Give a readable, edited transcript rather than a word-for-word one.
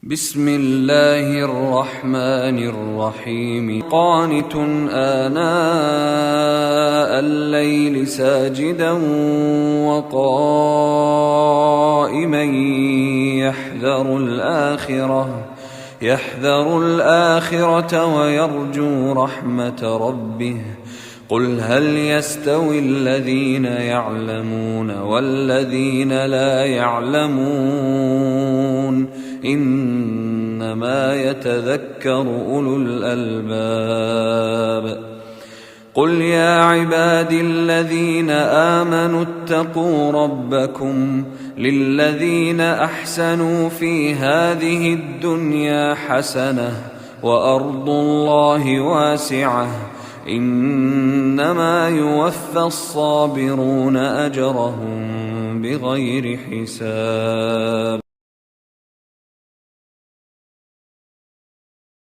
بسم الله الرحمن الرحيم قانت آناء الليل ساجدا وقائما يحذر الآخرة ويرجو رحمة ربه قل هل يستوي الذين يعلمون والذين لا يعلمون إنما يتذكر أولو الألباب قل يا عبادي الذين آمنوا اتقوا ربكم للذين أحسنوا في هذه الدنيا حسنة وأرض الله واسعة إنما يوفى الصابرون أجرهم بغير حساب.